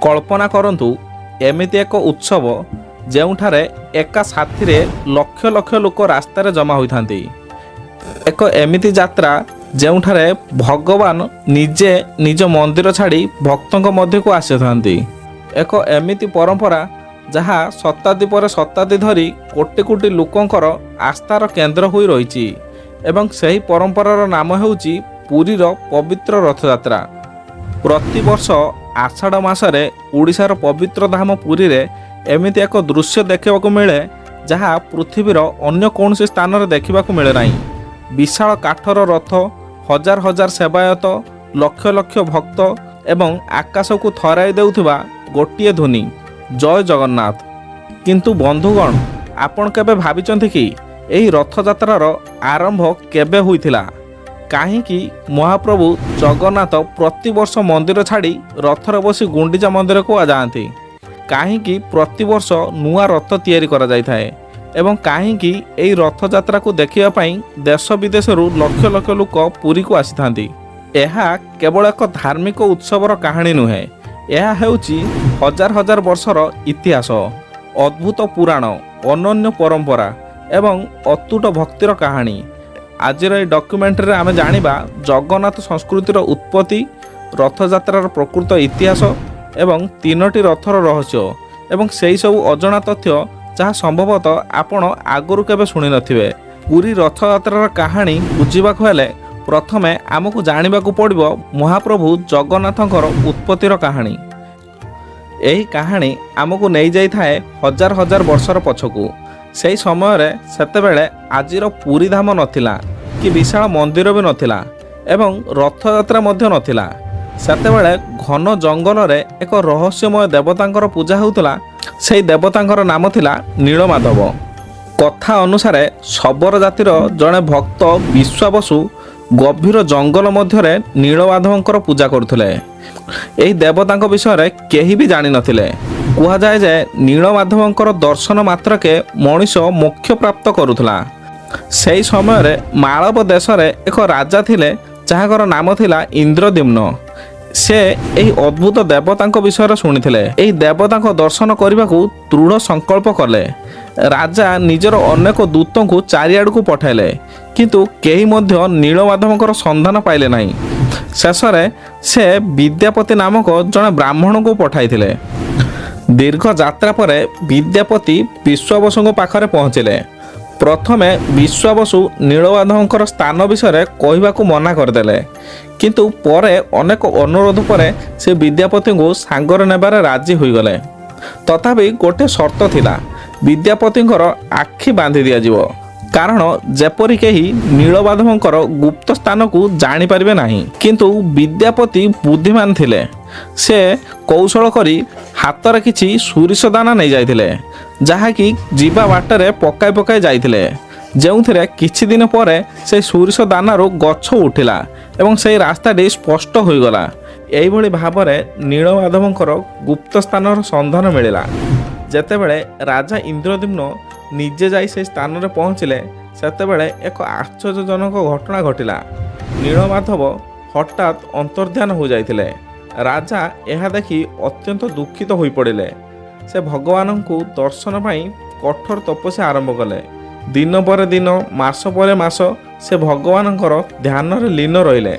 कल्पना करंतु एमिति एक उत्सव ଯେଉଁଠାରେ ଏକା ସାଥିରେ ଲକ୍ଷ ଲକ୍ଷ ଲୋକ ରାସ୍ତାରେ ଜମା ହୋଇଥାନ୍ତି। ଏକ ଏମିତି ଯାତ୍ରା ଯେଉଁଠାରେ ଭଗବାନ ନିଜେ ନିଜ ମନ୍ଦିର ଛାଡ଼ି ଭକ୍ତଙ୍କ ମଧ୍ୟକୁ ଆସିଥାନ୍ତି। ଏକ ଏମିତି ପରମ୍ପରା ଯାହା ଶତାବ୍ଦୀ ପରେ ଶତାବ୍ଦୀ ଧରି କୋଟି କୋଟି ଲୋକଙ୍କର ଆସ୍ଥାର କେନ୍ଦ୍ର ହୋଇ ରହିଛି ଏବଂ ସେହି ପରମ୍ପରାର ନାମ ହେଉଛି ପୁରୀର ପବିତ୍ର ରଥଯାତ୍ରା। ପ୍ରତିବର୍ଷ ଆଷାଢ଼ ମାସରେ ଓଡ଼ିଶାର ପବିତ୍ର ଧାମ ପୁରୀରେ ଏମିତି ଏକ ଦୃଶ୍ୟ ଦେଖିବାକୁ ମିଳେ ଯାହା ପୃଥିବୀର ଅନ୍ୟ କୌଣସି ସ୍ଥାନରେ ଦେଖିବାକୁ ମିଳେ ନାହିଁ। ବିଶାଳ କାଠର ରଥ, ହଜାର ହଜାର ସେବାୟତ, ଲକ୍ଷ ଲକ୍ଷ ଭକ୍ତ ଏବଂ ଆକାଶକୁ ଥରାଇ ଦେଉଥିବା ଗୋଟିଏ ଧ୍ୱନି, ଜୟ ଜଗନ୍ନାଥ। କିନ୍ତୁ ବନ୍ଧୁଗଣ, ଆପଣ କେବେ ଭାବିଛନ୍ତି କି ଏହି ରଥଯାତ୍ରାର ଆରମ୍ଭ କେବେ ହୋଇଥିଲା? କାହିଁକି ମହାପ୍ରଭୁ ଜଗନ୍ନାଥ ପ୍ରତିବର୍ଷ ମନ୍ଦିର ଛାଡ଼ି ରଥରେ ବସି ଗୁଣ୍ଡିଚା ମନ୍ଦିରକୁ ଯାଆନ୍ତି? କାହିଁକି ପ୍ରତିବର୍ଷ ନୂଆ ରଥ ତିଆରି କରାଯାଇଥାଏ ଏବଂ କାହିଁକି ଏହି ରଥଯାତ୍ରାକୁ ଦେଖିବା ପାଇଁ ଦେଶ ବିଦେଶରୁ ଲକ୍ଷ ଲକ୍ଷ ଲୋକ ପୁରୀକୁ ଆସିଥାନ୍ତି? ଏହା କେବଳ ଏକ ଧାର୍ମିକ ଉତ୍ସବର କାହାଣୀ ନୁହେଁ, ଏହା ହେଉଛି ହଜାର ହଜାର ବର୍ଷର ଇତିହାସ, ଅଦ୍ଭୁତ ପୁରାଣ, ଅନନ୍ୟ ପରମ୍ପରା ଏବଂ ଅତୁଟ ଭକ୍ତିର କାହାଣୀ। ଆଜିର ଏହି ଡକ୍ୟୁମେଣ୍ଟାରୀରେ ଆମେ ଜାଣିବା ଜଗନ୍ନାଥ ସଂସ୍କୃତିର ଉତ୍ପତ୍ତି, ରଥଯାତ୍ରାର ପ୍ରକୃତ ଇତିହାସ ଏବଂ ତିନୋଟି ରଥର ରହସ୍ୟ ଏବଂ ସେହି ସବୁ ଅଜଣା ତଥ୍ୟ ଯାହା ସମ୍ଭବତଃ ଆପଣ ଆଗରୁ କେବେ ଶୁଣିନଥିବେ। ପୁରୀ ରଥଯାତ୍ରାର କାହାଣୀ ବୁଝିବାକୁ ହେଲେ ପ୍ରଥମେ ଆମକୁ ଜାଣିବାକୁ ପଡ଼ିବ ମହାପ୍ରଭୁ ଜଗନ୍ନାଥଙ୍କର ଉତ୍ପତ୍ତିର କାହାଣୀ। ଏହି କାହାଣୀ ଆମକୁ ନେଇଯାଇଥାଏ ହଜାର ହଜାର ବର୍ଷର ପଛକୁ। ସେହି ସମୟରେ ସେତେବେଳେ ଆଜିର ପୁରୀ ଧାମ ନଥିଲା କି ବିଶାଳ ମନ୍ଦିର ବି ନଥିଲା ଏବଂ ରଥଯାତ୍ରା ମଧ୍ୟ ନଥିଲା। ସେତେବେଳେ ଘନ ଜଙ୍ଗଲରେ ଏକ ରହସ୍ୟମୟ ଦେବତାଙ୍କର ପୂଜା ହେଉଥିଲା। ସେହି ଦେବତାଙ୍କର ନାମ ଥିଲା ନୀଳମାଧବ। କଥା ଅନୁସାରେ ଶବର ଜାତିର ଜଣେ ଭକ୍ତ ବିଶ୍ୱାବସୁ ଗଭୀର ଜଙ୍ଗଲ ମଧ୍ୟରେ ନୀଳମାଧବଙ୍କର ପୂଜା କରୁଥିଲେ। ଏହି ଦେବତାଙ୍କ ବିଷୟରେ କେହି ବି ଜାଣିନଥିଲେ। କୁହାଯାଏ ଯେ ନୀଳମାଧବଙ୍କର ଦର୍ଶନ ମାତ୍ରକେ ମଣିଷ ମୋକ୍ଷ ପ୍ରାପ୍ତ କରୁଥିଲା। ସେହି ସମୟରେ ମାଳବ ଦେଶରେ ଏକ ରାଜା ଥିଲେ ଯାହାଙ୍କର ନାମ ଥିଲା ଇନ୍ଦ୍ରଦ୍ୟୁମ୍ନ। ସେ ଏହି ଅଦ୍ଭୁତ ଦେବତାଙ୍କ ବିଷୟରେ ଶୁଣିଥିଲେ। ଏହି ଦେବତାଙ୍କ ଦର୍ଶନ କରିବାକୁ ଦୃଢ଼ ସଂକଳ୍ପ କଲେ। ରାଜା ନିଜର ଅନେକ ଦୂତଙ୍କୁ ଚାରିଆଡ଼କୁ ପଠାଇଲେ, କିନ୍ତୁ କେହି ମଧ୍ୟ ନୀଳମାଧବଙ୍କର ସନ୍ଧାନ ପାଇଲେ ନାହିଁ। ଶେଷରେ ସେ ବିଦ୍ୟାପତି ନାମକ ଜଣେ ବ୍ରାହ୍ମଣଙ୍କୁ ପଠାଇଥିଲେ। ଦୀର୍ଘ ଯାତ୍ରା ପରେ ବିଦ୍ୟାପତି ବିଶ୍ୱାବସୁଙ୍କ ପାଖରେ ପହଞ୍ଚିଲେ। ପ୍ରଥମେ ବିଶ୍ୱାବସୁ ନୀଳମାଧବଙ୍କର ସ୍ଥାନ ବିଷୟରେ କହିବାକୁ ମନା କରିଦେଲେ, କିନ୍ତୁ ପରେ ଅନେକ ଅନୁରୋଧ ପରେ ସେ ବିଦ୍ୟାପତିଙ୍କୁ ସାଙ୍ଗରେ ନେବାରେ ରାଜି ହୋଇଗଲେ। ତଥାପି ଗୋଟିଏ ସର୍ତ୍ତ ଥିଲା, ବିଦ୍ୟାପତିଙ୍କର ଆଖି ବାନ୍ଧି ଦିଆଯିବ, କାରଣ ଯେପରି କେହି ନୀଳମାଧବଙ୍କର ଗୁପ୍ତ ସ୍ଥାନକୁ ଜାଣିପାରିବେ ନାହିଁ। କିନ୍ତୁ ବିଦ୍ୟାପତି ବୁଦ୍ଧିମାନ ଥିଲେ। ସେ କୌଶଳ କରି ହାତରେ କିଛି ସୋରିଷ ଦାନା ନେଇଯାଇଥିଲେ, ଯାହାକି ଯିବା ବାଟରେ ପକାଇ ପକାଇ ଯାଇଥିଲେ, ଯେଉଁଥିରେ କିଛି ଦିନ ପରେ ସେହି ସୋରିଷ ଦାନାରୁ ଗଛ ଉଠିଲା ଏବଂ ସେହି ରାସ୍ତାଟି ସ୍ପଷ୍ଟ ହୋଇଗଲା। ଏହିଭଳି ଭାବରେ ନୀଳମାଧବଙ୍କର ଗୁପ୍ତ ସ୍ଥାନର ସନ୍ଧାନ ମିଳିଲା। ଯେତେବେଳେ ରାଜା ଇନ୍ଦ୍ରଦ୍ୟୁମ୍ନ ନିଜେ ଯାଇ ସେହି ସ୍ଥାନରେ ପହଞ୍ଚିଲେ, ସେତେବେଳେ ଏକ ଆଶ୍ଚର୍ଯ୍ୟଜନକ ଘଟଣା ଘଟିଲା। ନୀଳମାଧବ ହଠାତ୍ ଅନ୍ତର୍ଦ୍ଧାନ ହୋଇଯାଇଥିଲେ। ରାଜା ଏହା ଦେଖି ଅତ୍ୟନ୍ତ ଦୁଃଖିତ ହୋଇପଡ଼ିଲେ। ସେ ଭଗବାନଙ୍କୁ ଦର୍ଶନ ପାଇଁ କଠୋର ତପସ୍ୟା ଆରମ୍ଭ କଲେ। ଦିନ ପରେ ଦିନ, ମାସ ପରେ ମାସ ସେ ଭଗବାନଙ୍କର ଧ୍ୟାନରେ ଲୀନ ରହିଲେ।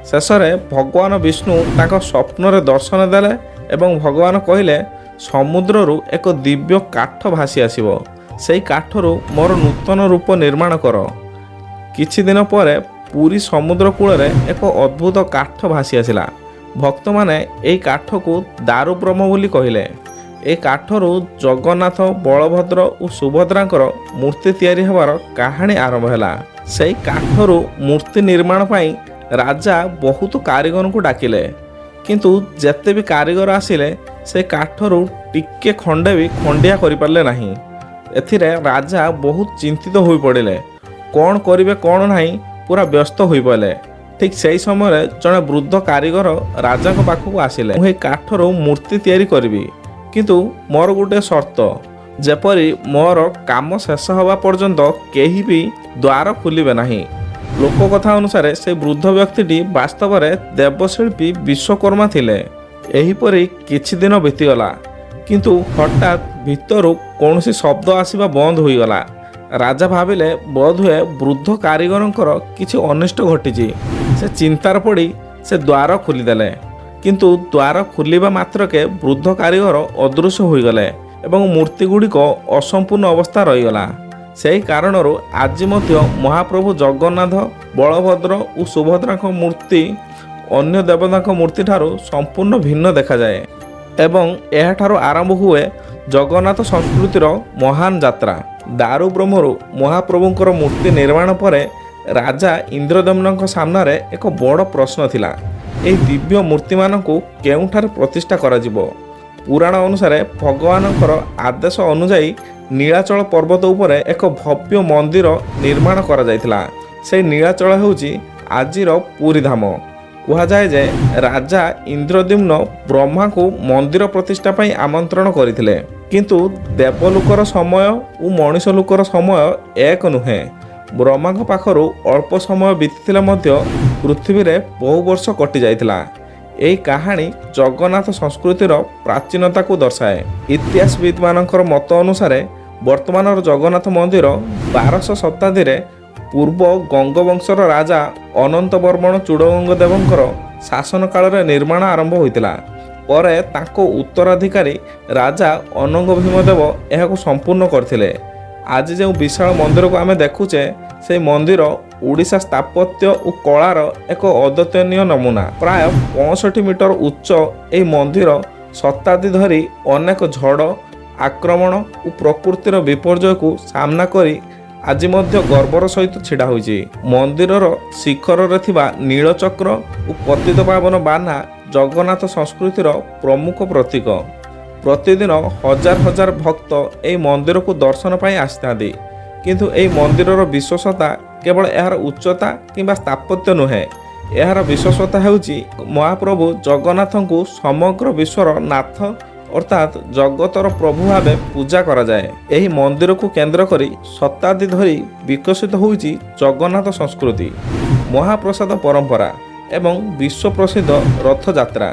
ଶେଷରେ ଭଗବାନ ବିଷ୍ଣୁ ତାଙ୍କ ସ୍ୱପ୍ନରେ ଦର୍ଶନ ଦେଲେ ଏବଂ ଭଗବାନ କହିଲେ, ସମୁଦ୍ରରୁ ଏକ ଦିବ୍ୟ କାଠ ଭାସି ଆସିବ, ସେହି କାଠରୁ ମୋର ନୂତନ ରୂପ ନିର୍ମାଣ କର। କିଛି ଦିନ ପରେ ପୁରୀ ସମୁଦ୍ର କୂଳରେ ଏକ ଅଦ୍ଭୁତ କାଠ ଭାସି ଆସିଲା। ଭକ୍ତମାନେ ଏହି କାଠକୁ ଦାରୁ ବ୍ରହ୍ମ ବୋଲି କହିଲେ। ଏହି କାଠରୁ ଜଗନ୍ନାଥ, ବଳଭଦ୍ର ଓ ସୁଭଦ୍ରାଙ୍କର ମୂର୍ତ୍ତି ତିଆରି ହେବାର କାହାଣୀ ଆରମ୍ଭ ହେଲା। ସେହି କାଠରୁ ମୂର୍ତ୍ତି ନିର୍ମାଣ ପାଇଁ ରାଜା ବହୁତ କାରିଗରଙ୍କୁ ଡାକିଲେ, କିନ୍ତୁ ଯେତେ ବି କାରିଗର ଆସିଲେ ସେ କାଠରୁ ଟିକେ ଖଣ୍ଡେ ବି ଖଣ୍ଡିଆ କରିପାରିଲେ ନାହିଁ। ଏଥିରେ ରାଜା ବହୁତ ଚିନ୍ତିତ ହୋଇପଡ଼ିଲେ। କ'ଣ କରିବେ କ'ଣ ନାହିଁ, ପୁରା ବ୍ୟସ୍ତ ହୋଇପଡ଼ିଲେ। ଠିକ୍ ସେହି ସମୟରେ ଜଣେ ବୃଦ୍ଧ କାରିଗର ରାଜାଙ୍କ ପାଖକୁ ଆସିଲେ। ମୁଁ ଏହି କାଠରୁ ମୂର୍ତ୍ତି ତିଆରି କରିବି, କିନ୍ତୁ ମୋର ଗୋଟିଏ ସର୍ତ୍ତ, ଯେପରି ମୋର କାମ ଶେଷ ହେବା ପର୍ଯ୍ୟନ୍ତ କେହି ବି ଦ୍ୱାର ଖୋଲିବେ ନାହିଁ। ଲୋକକଥା ଅନୁସାରେ ସେ ବୃଦ୍ଧ ବ୍ୟକ୍ତିଟି ବାସ୍ତବରେ ଦେବଶିଳ୍ପୀ ବିଶ୍ୱକର୍ମା ଥିଲେ। ଏହିପରି କିଛି ଦିନ ବିତିଗଲା, କିନ୍ତୁ ହଠାତ୍ ଭିତରୁ କୌଣସି ଶବ୍ଦ ଆସିବା ବନ୍ଦ ହୋଇଗଲା। ରାଜା ଭାବିଲେ ବୋଧହୁଏ ବୃଦ୍ଧ କାରିଗରଙ୍କର କିଛି ଅନିଷ୍ଟ ଘଟିଛି। ସେ ଚିନ୍ତାରେ ପଡ଼ି ସେ ଦ୍ୱାର ଖୋଲିଦେଲେ, କିନ୍ତୁ ଦ୍ୱାର ଖୋଲିବା ମାତ୍ରକେ ବୃଦ୍ଧ କାରିଗର ଅଦୃଶ୍ୟ ହୋଇଗଲେ ଏବଂ ମୂର୍ତ୍ତିଗୁଡ଼ିକ ଅସମ୍ପୂର୍ଣ୍ଣ ଅବସ୍ଥା ରହିଗଲା। ସେହି କାରଣରୁ ଆଜି ମଧ୍ୟ ମହାପ୍ରଭୁ ଜଗନ୍ନାଥ, ବଳଭଦ୍ର ଓ ସୁଭଦ୍ରାଙ୍କ ମୂର୍ତ୍ତି ଅନ୍ୟ ଦେବତାଙ୍କ ମୂର୍ତ୍ତିଠାରୁ ସମ୍ପୂର୍ଣ୍ଣ ଭିନ୍ନ ଦେଖାଯାଏ ଏବଂ ଏହାଠାରୁ ଆରମ୍ଭ ହୁଏ ଜଗନ୍ନାଥ ସଂସ୍କୃତିର ମହାନ ଯାତ୍ରା। ଦାରୁବ୍ରହ୍ମରୁ ମହାପ୍ରଭୁଙ୍କର ମୂର୍ତ୍ତି ନିର୍ମାଣ ପରେ ରାଜା ଇନ୍ଦ୍ରଦମ୍ନଙ୍କ ସାମ୍ନାରେ ଏକ ବଡ଼ ପ୍ରଶ୍ନ ଥିଲା। ଏହି ଦିବ୍ୟ ମୂର୍ତ୍ତିମାନଙ୍କୁ କେଉଁଠାରେ ପ୍ରତିଷ୍ଠା କରାଯିବ? ପୁରାଣ ଅନୁସାରେ ଭଗବାନଙ୍କର ଆଦେଶ ଅନୁଯାୟୀ ନୀଳାଚଳ ପର୍ବତ ଉପରେ ଏକ ଭବ୍ୟ ମନ୍ଦିର ନିର୍ମାଣ କରାଯାଇଥିଲା। ସେହି ନୀଳାଚଳ ହେଉଛି ଆଜିର ପୁରୀ ଧାମ। କୁହାଯାଏ ଯେ ରାଜା ଇନ୍ଦ୍ରଦ୍ୟୁମ୍ନ ବ୍ରହ୍ମାଙ୍କୁ ମନ୍ଦିର ପ୍ରତିଷ୍ଠା ପାଇଁ ଆମନ୍ତ୍ରଣ କରିଥିଲେ, କିନ୍ତୁ ଦେବଲୋକର ସମୟ ଓ ମଣିଷ ଲୋକର ସମୟ ଏକ ନୁହେଁ। ବ୍ରହ୍ମାଙ୍କ ପାଖରୁ ଅଳ୍ପ ସମୟ ବିତିଥିଲେ ମଧ୍ୟ ପୃଥିବୀରେ ବହୁ ବର୍ଷ କଟିଯାଇଥିଲା। ଏହି କାହାଣୀ ଜଗନ୍ନାଥ ସଂସ୍କୃତିର ପ୍ରାଚୀନତାକୁ ଦର୍ଶାଏ। ଇତିହାସବିଦମାନଙ୍କର ମତ ଅନୁସାରେ ବର୍ତ୍ତମାନର ଜଗନ୍ନାଥ ମନ୍ଦିର 1200 ଶତାବ୍ଦୀରେ ପୂର୍ବ ଗଙ୍ଗବଂଶର ରାଜା ଅନନ୍ତ ବର୍ମଣ ଚୂଡ଼ଗଙ୍ଗଦେବଙ୍କର ଶାସନ କାଳରେ ନିର୍ମାଣ ଆରମ୍ଭ ହୋଇଥିଲା। ପରେ ତାଙ୍କ ଉତ୍ତରାଧିକାରୀ ରାଜା ଅନଙ୍ଗ ଭୀମଦେବ ଏହାକୁ ସମ୍ପୂର୍ଣ୍ଣ କରିଥିଲେ। ଆଜି ଯେଉଁ ବିଶାଳ ମନ୍ଦିରକୁ ଆମେ ଦେଖୁଛେ, ସେହି ମନ୍ଦିର ଓଡ଼ିଶା ସ୍ଥାପତ୍ୟ ଓ କଳାର ଏକ ଅଦ୍ୱିତୀୟ ନମୁନା। ପ୍ରାୟ 65 ମିଟର ଉଚ୍ଚ ଏହି ମନ୍ଦିର ଶତାବ୍ଦୀ ଧରି ଅନେକ ଝଡ଼, ଆକ୍ରମଣ ଓ ପ୍ରକୃତିର ବିପର୍ଯ୍ୟୟକୁ ସାମ୍ନା କରି ଆଜି ମଧ୍ୟ ଗର୍ବର ସହିତ ଛିଡ଼ା ହୋଇଛି। ମନ୍ଦିରର ଶିଖରରେ ଥିବା ନୀଳଚକ୍ର ଓ ପତିତପାବନ ବାନା ଜଗନ୍ନାଥ ସଂସ୍କୃତିର ପ୍ରମୁଖ ପ୍ରତୀକ। ପ୍ରତିଦିନ ହଜାର ହଜାର ଭକ୍ତ ଏହି ମନ୍ଦିରକୁ ଦର୍ଶନ ପାଇଁ ଆସିଥାନ୍ତି, କିନ୍ତୁ ଏହି ମନ୍ଦିରର ବିଶେଷତା କେବଳ ଏହାର ଉଚ୍ଚତା କିମ୍ବା ସ୍ଥାପତ୍ୟ ନୁହେଁ। ଏହାର ବିଶେଷତା ହେଉଛି ମହାପ୍ରଭୁ ଜଗନ୍ନାଥଙ୍କୁ ସମଗ୍ର ବିଶ୍ୱର ନାଥ ଅର୍ଥାତ୍ ଜଗତର ପ୍ରଭୁ ଭାବେ ପୂଜା କରାଯାଏ। ଏହି ମନ୍ଦିରକୁ କେନ୍ଦ୍ର କରି ଶତାବ୍ଦୀ ଧରି ବିକଶିତ ହୋଇଛି ଜଗନ୍ନାଥ ସଂସ୍କୃତି, ମହାପ୍ରସାଦ ପରମ୍ପରା ଏବଂ ବିଶ୍ୱ ପ୍ରସିଦ୍ଧ ରଥଯାତ୍ରା।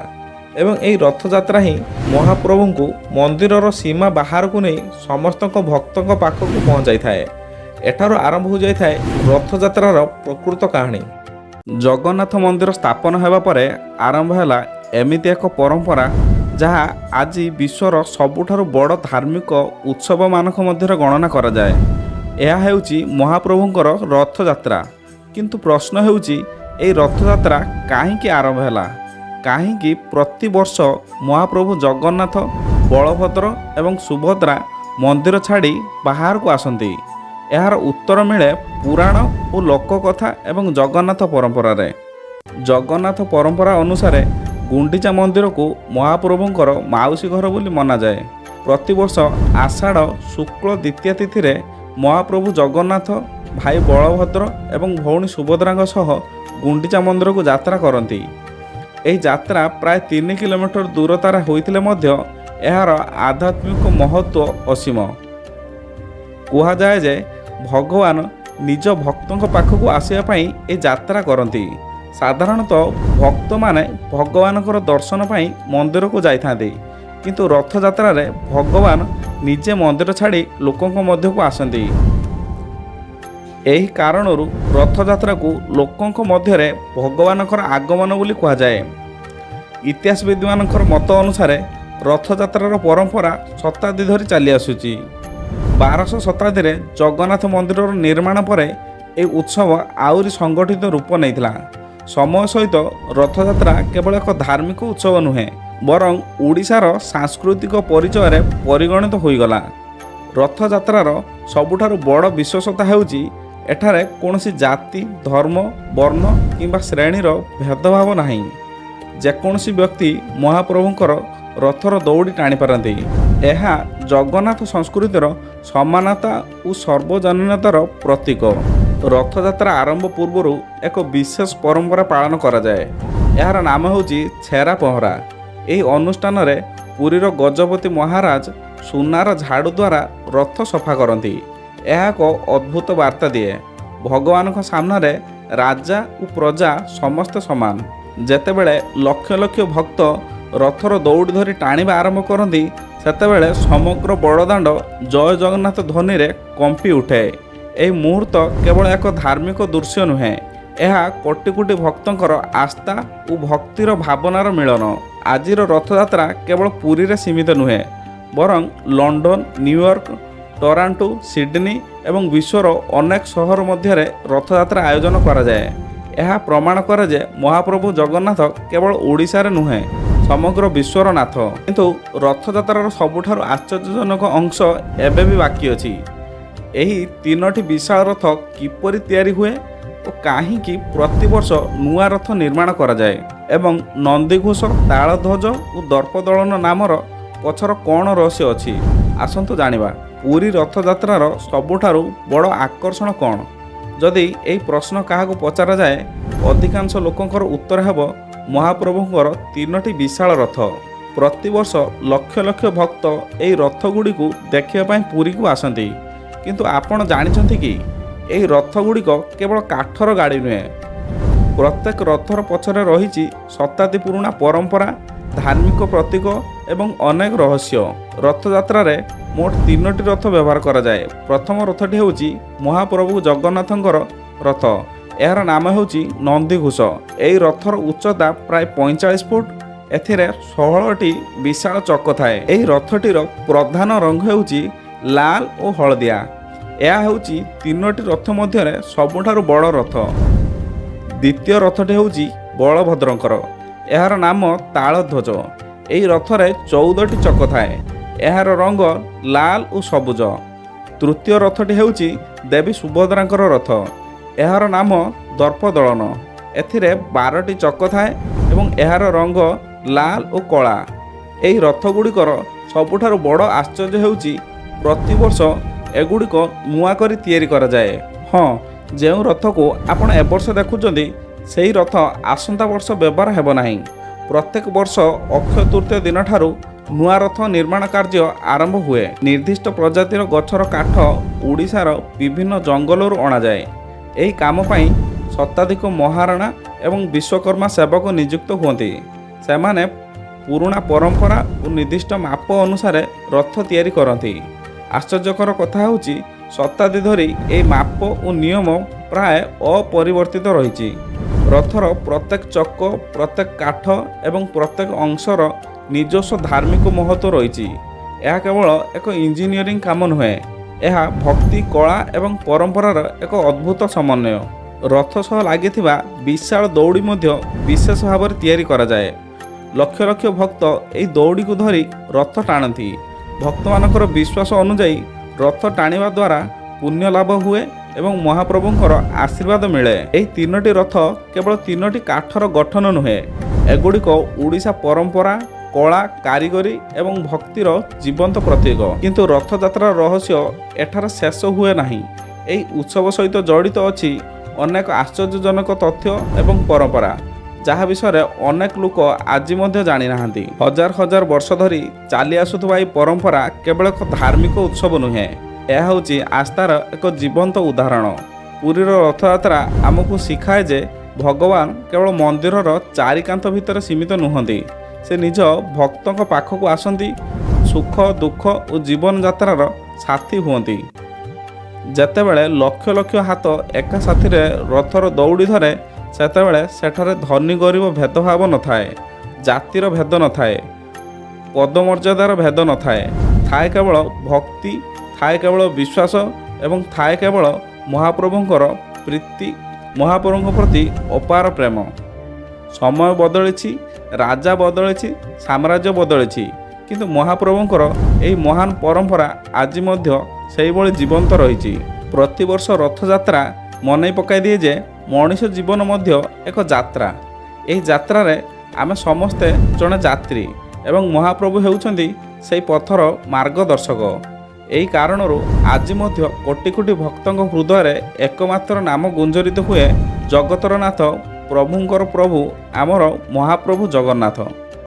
ଏବଂ ଏହି ରଥଯାତ୍ରା ହିଁ ମହାପ୍ରଭୁଙ୍କୁ ମନ୍ଦିରର ସୀମା ବାହାରକୁ ନେଇ ସମସ୍ତଙ୍କ ଭକ୍ତଙ୍କ ପାଖକୁ ପହଞ୍ଚାଇଥାଏ। ଏଠାରୁ ଆରମ୍ଭ ହୋଇଯାଇଥାଏ ରଥଯାତ୍ରାର ପ୍ରକୃତ କାହାଣୀ। ଜଗନ୍ନାଥ ମନ୍ଦିର ସ୍ଥାପନ ହେବା ପରେ ଆରମ୍ଭ ହେଲା ଏମିତି ଏକ ପରମ୍ପରା ଯାହା ଆଜି ବିଶ୍ୱର ସବୁଠାରୁ ବଡ଼ ଧାର୍ମିକ ଉତ୍ସବମାନଙ୍କ ମଧ୍ୟରେ ଗଣନା କରାଯାଏ। ଏହା ହେଉଛି ମହାପ୍ରଭୁଙ୍କର ରଥଯାତ୍ରା। କିନ୍ତୁ ପ୍ରଶ୍ନ ହେଉଛି, ଏହି ରଥଯାତ୍ରା କାହିଁକି ଆରମ୍ଭ ହେଲା? କାହିଁକି ପ୍ରତିବର୍ଷ ମହାପ୍ରଭୁ ଜଗନ୍ନାଥ, ବଳଭଦ୍ର ଏବଂ ସୁଭଦ୍ରା ମନ୍ଦିର ଛାଡ଼ି ବାହାରକୁ ଆସନ୍ତି? ଏହାର ଉତ୍ତର ମିଳେ ପୁରାଣ ଓ ଲୋକକଥା ଏବଂ ଜଗନ୍ନାଥ ପରମ୍ପରାରେ। ଜଗନ୍ନାଥ ପରମ୍ପରା ଅନୁସାରେ ଗୁଣ୍ଡିଚା ମନ୍ଦିରକୁ ମହାପ୍ରଭୁଙ୍କର ମାଉସୀ ଘର ବୋଲି ମନାଯାଏ। ପ୍ରତିବର୍ଷ ଆଷାଢ଼ ଶୁକ୍ଳ ଦ୍ୱିତୀୟା ତିଥିରେ ମହାପ୍ରଭୁ ଜଗନ୍ନାଥ, ଭାଇ ବଳଭଦ୍ର ଏବଂ ଭଉଣୀ ସୁଭଦ୍ରାଙ୍କ ସହ ଗୁଣ୍ଡିଚା ମନ୍ଦିରକୁ ଯାତ୍ରା କରନ୍ତି। ଏହି ଯାତ୍ରା ପ୍ରାୟ 3 କିଲୋମିଟର ଦୂରତାରେ ହୋଇଥିଲେ ମଧ୍ୟ ଏହାର ଆଧ୍ୟାତ୍ମିକ ମହତ୍ତ୍ୱ ଅସୀମ। କୁହାଯାଏ ଯେ ଭଗବାନ ନିଜ ଭକ୍ତଙ୍କ ପାଖକୁ ଆସିବା ପାଇଁ ଏହି ଯାତ୍ରା କରନ୍ତି। ସାଧାରଣତଃ ଭକ୍ତମାନେ ଭଗବାନଙ୍କର ଦର୍ଶନ ପାଇଁ ମନ୍ଦିରକୁ ଯାଇଥାନ୍ତି, କିନ୍ତୁ ରଥଯାତ୍ରାରେ ଭଗବାନ ନିଜେ ମନ୍ଦିର ଛାଡ଼ି ଲୋକଙ୍କ ମଧ୍ୟକୁ ଆସନ୍ତି। ଏହି କାରଣରୁ ରଥଯାତ୍ରାକୁ ଲୋକଙ୍କ ମଧ୍ୟରେ ଭଗବାନଙ୍କର ଆଗମନ ବୋଲି କୁହାଯାଏ। ଇତିହାସବିଦମାନଙ୍କର ମତ ଅନୁସାରେ ରଥଯାତ୍ରାର ପରମ୍ପରା ଶତାବ୍ଦୀ ଧରି ଚାଲି ଆସୁଛି। 1200 ଶତାବ୍ଦୀରେ ଜଗନ୍ନାଥ ମନ୍ଦିରର ନିର୍ମାଣ ପରେ ଏହି ଉତ୍ସବ ଆହୁରି ସଂଗଠିତ ରୂପ ନେଇଥିଲା। ସମୟ ସହିତ ରଥଯାତ୍ରା କେବଳ ଏକ ଧାର୍ମିକ ଉତ୍ସବ ନୁହେଁ, ବରଂ ଓଡ଼ିଶାର ସାଂସ୍କୃତିକ ପରିଚୟରେ ପରିଗଣିତ ହୋଇଗଲା। ରଥଯାତ୍ରାର ସବୁଠାରୁ ବଡ଼ ବିଶେଷତା ହେଉଛି ଏଠାରେ କୌଣସି ଜାତି, ଧର୍ମ, ବର୍ଣ୍ଣ କିମ୍ବା ଶ୍ରେଣୀର ଭେଦଭାବ ନାହିଁ। ଯେକୌଣସି ବ୍ୟକ୍ତି ମହାପ୍ରଭୁଙ୍କର ରଥର ଦୌଡ଼ି ଟାଣିପାରନ୍ତି। ଏହା ଜଗନ୍ନାଥ ସଂସ୍କୃତିର ସମାନତା ଓ ସର୍ବଜନୀନତାର ପ୍ରତୀକ। ରଥଯାତ୍ରା ଆରମ୍ଭ ପୂର୍ବରୁ ଏକ ବିଶେଷ ପରମ୍ପରା ପାଳନ କରାଯାଏ। ଏହାର ନାମ ହେଉଛି ଛେରା ପହଁରା। ଏହି ଅନୁଷ୍ଠାନରେ ପୁରୀର ଗଜପତି ମହାରାଜ ସୁନାର ଝାଡ଼ୁ ଦ୍ୱାରା ରଥ ସଫା କରନ୍ତି। ଏହା ଏକ ଅଦ୍ଭୁତ ବାର୍ତ୍ତା ଦିଏ, ଭଗବାନଙ୍କ ସାମ୍ନାରେ ରାଜା ଓ ପ୍ରଜା ସମସ୍ତେ ସମାନ। ଯେତେବେଳେ ଲକ୍ଷ ଲକ୍ଷ ଭକ୍ତ ରଥର ଦୌଡ଼ି ଧରି ଟାଣିବା ଆରମ୍ଭ କରନ୍ତି ସେତେବେଳେ ସମଗ୍ର ବଡ଼ଦାଣ୍ଡ ଜୟ ଜଗନ୍ନାଥ ଧ୍ୱନିରେ କମ୍ପି ଉଠେ। ଏହି ମୁହୂର୍ତ୍ତ କେବଳ ଏକ ଧାର୍ମିକ ଦୃଶ୍ୟ ନୁହେଁ, ଏହା କୋଟି କୋଟି ଭକ୍ତଙ୍କର ଆସ୍ଥା ଓ ଭକ୍ତିର ଭାବନାର ମିଳନ। ଆଜିର ରଥଯାତ୍ରା କେବଳ ପୁରୀରେ ସୀମିତ ନୁହେଁ, ବରଂ ଲଣ୍ଡନ, ନ୍ୟୁୟର୍କ, ଟରାଣ୍ଟୋ, ସିଡନୀ ଏବଂ ବିଶ୍ୱର ଅନେକ ସହର ମଧ୍ୟରେ ରଥଯାତ୍ରା ଆୟୋଜନ କରାଯାଏ। ଏହା ପ୍ରମାଣ କରେ ଯେ ମହାପ୍ରଭୁ ଜଗନ୍ନାଥ କେବଳ ଓଡ଼ିଶାରେ ନୁହେଁ, ସମଗ୍ର ବିଶ୍ୱର ନାଥ। କିନ୍ତୁ ରଥଯାତ୍ରାର ସବୁଠାରୁ ଆଶ୍ଚର୍ଯ୍ୟଜନକ ଅଂଶ ଏବେ ବି ବାକି ଅଛି। ଏହି ତିନୋଟି ବିଶାଳ ରଥ କିପରି ତିଆରି ହୁଏ ଓ କାହିଁକି ପ୍ରତିବର୍ଷ ନୂଆ ରଥ ନିର୍ମାଣ କରାଯାଏ ଏବଂ ନନ୍ଦିଘୋଷ, ତାଳଧ୍ୱଜ ଓ ଦର୍ପଦଳନ ନାମର ପଛର କ'ଣ ରହସ୍ୟ ଅଛି, ଆସନ୍ତୁ ଜାଣିବା। ପୁରୀ ରଥଯାତ୍ରାର ସବୁଠାରୁ ବଡ଼ ଆକର୍ଷଣ କ'ଣ? ଯଦି ଏହି ପ୍ରଶ୍ନ କାହାକୁ ପଚରାଯାଏ, ଅଧିକାଂଶ ଲୋକଙ୍କର ଉତ୍ତର ହେବ ମହାପ୍ରଭୁଙ୍କର ତିନୋଟି ବିଶାଳ ରଥ। ପ୍ରତିବର୍ଷ ଲକ୍ଷ ଲକ୍ଷ ଭକ୍ତ ଏହି ରଥଗୁଡ଼ିକୁ ଦେଖିବା ପାଇଁ ପୁରୀକୁ ଆସନ୍ତି। କିନ୍ତୁ ଆପଣ ଜାଣିଛନ୍ତି କି, ଏହି ରଥଗୁଡ଼ିକ କେବଳ କାଠର ଗାଡ଼ି ନୁହେଁ। ପ୍ରତ୍ୟେକ ରଥର ପଛରେ ରହିଛି ଶତାବ୍ଦୀ ପୁରୁଣା ପରମ୍ପରା, ଧାର୍ମିକ ପ୍ରତୀକ ଏବଂ ଅନେକ ରହସ୍ୟ। ରଥଯାତ୍ରାରେ ମୋଟ ତିନୋଟି ରଥ ବ୍ୟବହାର କରାଯାଏ। ପ୍ରଥମ ରଥଟି ହେଉଛି ମହାପ୍ରଭୁ ଜଗନ୍ନାଥଙ୍କର ରଥ। ଏହାର ନାମ ହେଉଛି ନନ୍ଦିଘୋଷ। ଏହି ରଥର ଉଚ୍ଚତା ପ୍ରାୟ 45 ଫୁଟ। ଏଥିରେ 16ଟି ବିଶାଳ ଚକ ଥାଏ। ଏହି ରଥଟିର ପ୍ରଧାନ ରଙ୍ଗ ହେଉଛି ଲାଲ ଓ ହଳଦିଆ। ଏହା ହେଉଛି ତିନୋଟି ରଥ ମଧ୍ୟରେ ସବୁଠାରୁ ବଡ଼ ରଥ। ଦ୍ୱିତୀୟ ରଥଟି ହେଉଛି ବଳଭଦ୍ରଙ୍କର। ଏହାର ନାମ ତାଳଧ୍ୱଜ। ଏହି ରଥରେ 14ଟି ଚକ ଥାଏ। ଏହାର ରଙ୍ଗ ଲାଲ ଓ ସବୁଜ। ତୃତୀୟ ରଥଟି ହେଉଛି ଦେବୀ ସୁଭଦ୍ରାଙ୍କର ରଥ। ଏହାର ନାମ ଦର୍ପଦଳନ। ଏଥିରେ 12ଟି ଚକ ଥାଏ ଏବଂ ଏହାର ରଙ୍ଗ ଲାଲ ଓ କଳା। ଏହି ରଥଗୁଡ଼ିକର ସବୁଠାରୁ ବଡ଼ ଆଶ୍ଚର୍ଯ୍ୟ ହେଉଛି ପ୍ରତିବର୍ଷ ଏଗୁଡ଼ିକ ନୂଆ କରି ତିଆରି କରାଯାଏ। ହଁ, ଯେଉଁ ରଥକୁ ଆପଣ ଏବର୍ଷ ଦେଖୁଛନ୍ତି, ସେହି ରଥ ଆସନ୍ତା ବର୍ଷ ବ୍ୟବହାର ହେବ ନାହିଁ। ପ୍ରତ୍ୟେକ ବର୍ଷ ଅକ୍ଷୟ ତୃତୀୟ ଦିନଠାରୁ ନୂଆ ରଥ ନିର୍ମାଣ କାର୍ଯ୍ୟ ଆରମ୍ଭ ହୁଏ। ନିର୍ଦ୍ଦିଷ୍ଟ ପ୍ରଜାତିର ଗଛର କାଠ ଓଡ଼ିଶାର ବିଭିନ୍ନ ଜଙ୍ଗଲରୁ ଅଣାଯାଏ। ଏହି କାମ ପାଇଁ ଶତାଧିକ ମହାରଣା ଏବଂ ବିଶ୍ୱକର୍ମା ସେବକ ନିଯୁକ୍ତ ହୁଅନ୍ତି। ସେମାନେ ପୁରୁଣା ପରମ୍ପରା ଓ ନିର୍ଦ୍ଦିଷ୍ଟ ମାପ ଅନୁସାରେ ରଥ ତିଆରି କରନ୍ତି। ଆଶ୍ଚର୍ଯ୍ୟକର କଥା ହେଉଛି, ଶତାବ୍ଦୀ ଧରି ଏହି ମାପ ଓ ନିୟମ ପ୍ରାୟ ଅପରିବର୍ତ୍ତିତ ରହିଛି। ରଥର ପ୍ରତ୍ୟେକ ଚକ, ପ୍ରତ୍ୟେକ କାଠ ଏବଂ ପ୍ରତ୍ୟେକ ଅଂଶର ନିଜସ୍ୱ ଧାର୍ମିକ ମହତ୍ତ୍ୱ ରହିଛି। ଏହା କେବଳ ଏକ ଇଞ୍ଜିନିୟରିଂ କାମ ନୁହେଁ, ଏହା ଭକ୍ତି, କଳା ଏବଂ ପରମ୍ପରାର ଏକ ଅଦ୍ଭୁତ ସମନ୍ୱୟ। ରଥ ସହ ଲାଗିଥିବା ବିଶାଳ ଦଉଡ଼ି ମଧ୍ୟ ବିଶେଷ ଭାବରେ ତିଆରି କରାଯାଏ। ଲକ୍ଷ ଲକ୍ଷ ଭକ୍ତ ଏହି ଦଉଡ଼ିକୁ ଧରି ରଥ ଟାଣନ୍ତି। ଭକ୍ତମାନଙ୍କର ବିଶ୍ୱାସ ଅନୁଯାୟୀ ରଥ ଟାଣିବା ଦ୍ୱାରା ପୁଣ୍ୟ ଲାଭ ହୁଏ ଏବଂ ମହାପ୍ରଭୁଙ୍କର ଆଶୀର୍ବାଦ ମିଳେ। ଏହି ତିନୋଟି ରଥ କେବଳ ତିନୋଟି କାଠର ଗଠନ ନୁହେଁ, ଏଗୁଡ଼ିକ ଓଡ଼ିଶା ପରମ୍ପରା, କଳା, କାରିଗରୀ ଏବଂ ଭକ୍ତିର ଜୀବନ୍ତ ପ୍ରତୀକ। କିନ୍ତୁ ରଥଯାତ୍ରାର ରହସ୍ୟ ଏଠାରେ ଶେଷ ହୁଏ ନାହିଁ। ଏହି ଉତ୍ସବ ସହିତ ଜଡ଼ିତ ଅଛି ଅନେକ ଆଶ୍ଚର୍ଯ୍ୟଜନକ ତଥ୍ୟ ଏବଂ ପରମ୍ପରା, ଯାହା ବିଷୟରେ ଅନେକ ଲୋକ ଆଜି ମଧ୍ୟ ଜାଣିନାହାନ୍ତି। ହଜାର ହଜାର ବର୍ଷ ଧରି ଚାଲି ଆସୁଥିବା ଏହି ପରମ୍ପରା କେବଳ ଏକ ଧାର୍ମିକ ଉତ୍ସବ ନୁହେଁ, ଏହା ହେଉଛି ଆସ୍ଥାର ଏକ ଜୀବନ୍ତ ଉଦାହରଣ। ପୁରୀର ରଥଯାତ୍ରା ଆମକୁ ଶିଖାଏ ଯେ ଭଗବାନ କେବଳ ମନ୍ଦିରର ଚାରିକାନ୍ଥ ଭିତରେ ସୀମିତ ନୁହନ୍ତି, ସେ ନିଜ ଭକ୍ତଙ୍କ ପାଖକୁ ଆସନ୍ତି, ସୁଖ, ଦୁଃଖ ଓ ଜୀବନଯାତ୍ରାର ସାଥୀ ହୁଅନ୍ତି। ଯେତେବେଳେ ଲକ୍ଷ ଲକ୍ଷ ହାତ ଏକା ସାଥିରେ ରଥର ଦଉଡ଼ି ଧରେ, ସେତେବେଳେ ସେଠାରେ ଧନୀ ଗରିବ ଭେଦଭାବ ନଥାଏ, ଜାତିର ଭେଦ ନଥାଏ, ପଦମର୍ଯ୍ୟାଦାର ଭେଦ ନଥାଏ। ଥାଏ କେବଳ ଭକ୍ତି, ଥାଏ କେବଳ ବିଶ୍ୱାସ ଏବଂ ଥାଏ କେବଳ ମହାପ୍ରଭୁଙ୍କର ପ୍ରୀତି, ମହାପ୍ରଭୁଙ୍କ ପ୍ରତି ଅପାର ପ୍ରେମ। ସମୟ ବଦଳିଛି, ରାଜା ବଦଳିଛି, ସାମ୍ରାଜ୍ୟ ବଦଳିଛି, କିନ୍ତୁ ମହାପ୍ରଭୁଙ୍କର ଏହି ମହାନ ପରମ୍ପରା ଆଜି ମଧ୍ୟ ସେହିଭଳି ଜୀବନ୍ତ ରହିଛି। ପ୍ରତିବର୍ଷ ରଥଯାତ୍ରା ମନେ ପକାଇ ଦିଏ ଯେ ମଣିଷ ଜୀବନ ମଧ୍ୟ ଏକ ଯାତ୍ରା। ଏହି ଯାତ୍ରାରେ ଆମେ ସମସ୍ତେ ଜଣେ ଯାତ୍ରୀ ଏବଂ ମହାପ୍ରଭୁ ହେଉଛନ୍ତି ସେହି ପଥର ମାର୍ଗଦର୍ଶକ। ଏହି କାରଣରୁ ଆଜି ମଧ୍ୟ କୋଟି କୋଟି ଭକ୍ତଙ୍କ ହୃଦୟରେ ଏକମାତ୍ର ନାମ ଗୁଞ୍ଜରିତ ହୁଏ, ଜଗତର ନାଥ, ପ୍ରଭୁଙ୍କର ପ୍ରଭୁ, ଆମର ମହାପ୍ରଭୁ ଜଗନ୍ନାଥ।